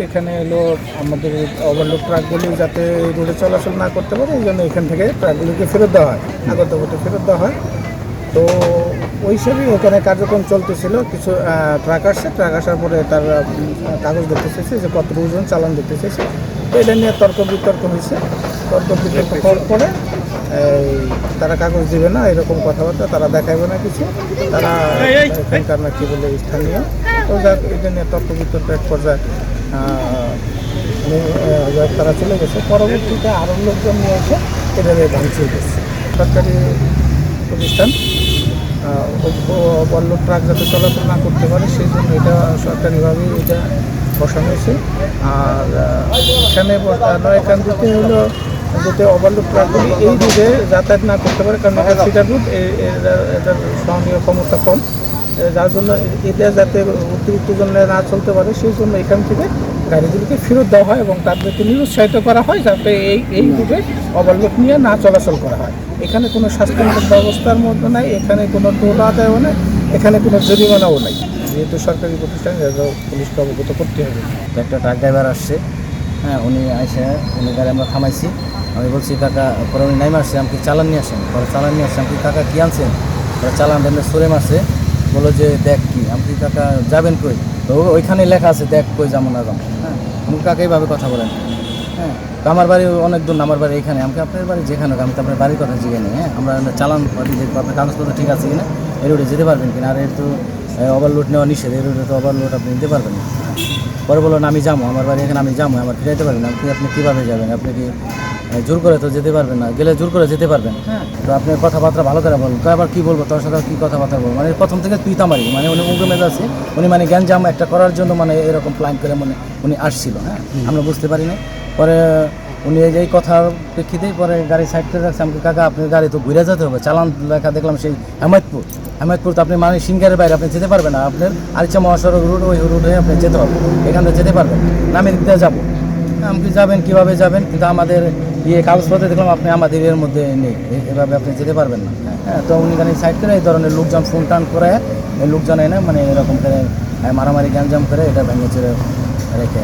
এখানে এলো আমাদের ওভারলোড ট্রাকগুলি যাতে রোডে চলাচল না করতে পারে, এই জন্য এখান থেকে ট্রাকগুলিকে ফেরত দেওয়া হয়, আগত ফেরত দেওয়া হয়। তো ওই হিসেবেই এখানে কার্যক্রম চলতেছিল। কিছু ট্রাক আসছে, ট্রাক আসার পরে তার কাগজ দেখতে চেয়েছে যে কত ওজন, চালান দেখতে চেয়েছে। তো এটা নিয়ে তর্ক বিতর্ক হয়েছে। তর্ক বিতর্ক হওয়ার পরে তারা কাগজ দিবে না, এরকম কথাবার্তা, তারা দেখাবে না কিছু, তারা এখানকার না কি বলে স্থানীয়। তো যাক, এটা নিয়ে তর্ক বিতর্ক এক পর্যায়ে তারা চলে গেছে। পরবর্তীতে আরও লোকজন নিয়ে এসে এটা ভাঙচুর গেছে। সরকারি প্রতিষ্ঠান ওভারলোড ট্রাক যাতে চলাচল না করতে পারে সেই জন্য এটা সরকারিভাবেই এটা বসানো হয়েছে। আর এখানে এখান থেকে হলো যাতে ওভারলোড ট্রাকগুলি এই রুটে যাতায়াত না করতে পারে, কারণ এটা সিটার রুট, এটার সহনীয় ক্ষমতা কম, যার জন্য এটা যাতে অতিরিক্ত জন্য না চলতে পারে সেই জন্য এখান থেকে গাড়িগুলিকে ফেরত দেওয়া হয় এবং তাদেরকে নিরুৎসাহিত করা হয় যাতে এই রুটে ওভারলোড নিয়ে না চলাচল করা হয়। এখানে কোনো শাস্তিমূলক ব্যবস্থার মধ্যে নাই, এখানে কোনো টোল আদায়ও নেই, এখানে কোনো জরিমানাও নেই। যেহেতু সরকারি প্রতিষ্ঠান, পুলিশকে অবগত করতে হবে। একটা ট্রাক ড্রাইভার আসছে, হ্যাঁ, উনি এসে উনি গাড়ি আমরা থামাইছি। আমি বলছি কাকা, পরে উনি নাইমে আসছে, আমি কি চালান নিয়ে আসেন, পরে চালান নিয়ে আসছে। আমি কি কাকা কী আনছেন, পরে চালান এমনি সরে মারছে, বললো যে দেখ কি। আমি কি কাকা যাবেন কই, তো ওইখানে লেখা আছে দেখ কই যাবো না যাবো। হ্যাঁ, আমি কাকা এইভাবে কথা বলেন। হ্যাঁ, তো আমার বাড়ি অনেক দূর না, আমার বাড়ি এখানে। আমাকে আপনার বাড়ি যেখানে হোক, আমি তো আপনার বাড়ির কথা জিজ্ঞে নিই। হ্যাঁ, আমরা চালান দেখবো আপনার কাগজপত্র ঠিক আছে কিনা, এই রোডে যেতে পারবেন কিনা। আর এর তো ওভারলোড নেওয়া নিষেধ, এই রোডে তো ওভারলোড আপনি নিতে পারবেন না। পরে বললো না আমি যাবো, আমার বাড়ি এখানে, আমি যাবো, আমার ফিরাইতে পারবেন না। আপনি কীভাবে যাবেন, আপনি কি জোর করে তো যেতে পারবেন না, গেলে জোর করে যেতে পারবেন। হ্যাঁ, তো আপনি কথাবার্তা ভালো করে বলুন। তো আবার কী বলবো, তোর সাথে কী কথাবার্তা বলবো, মানে প্রথম থেকে তুই তামারি, মানে উনি উগ্র মেজাজ, উনি মানে গ্যাঞ্জাম একটা করার জন্য মানে এরকম প্ল্যান করে মানে উনি আসছিল। হ্যাঁ, আমরা বুঝতে পারি না। পরে উনি এই কথার প্রেক্ষিতেই পরে গাড়ি সাইড করে রাখছে। আমাকে কাকা আপনার গাড়ি তো ঘুরে যেতে হবে, চালান লেখা দেখলাম সেই হেমায়তপুর তো আপনি মানে সিঙ্গারের বাইরে আপনি যেতে পারবেন না, আপনার আরিচা মহাসড়ক রুট, ওই রুটে আপনি যেতে হবে, এখান থেকে যেতে পারবেন না, আমি দিক দিয়ে যাবো। আপনি যাবেন কীভাবে যাবেন, কিন্তু আমাদের কাগজপত্রে দেখলাম আপনি আমাদের এর মধ্যে নেই, এভাবে আপনি যেতে পারবেন না। হ্যাঁ, তো উনি গাড়ি সাইড করে এই ধরনের লোকজন ফোন টান করে, এই লোকজন এনে মানে এরকম করে মারামারি গ্যাঞ্জাম করে এটা ভেঙে চড়ে রেখে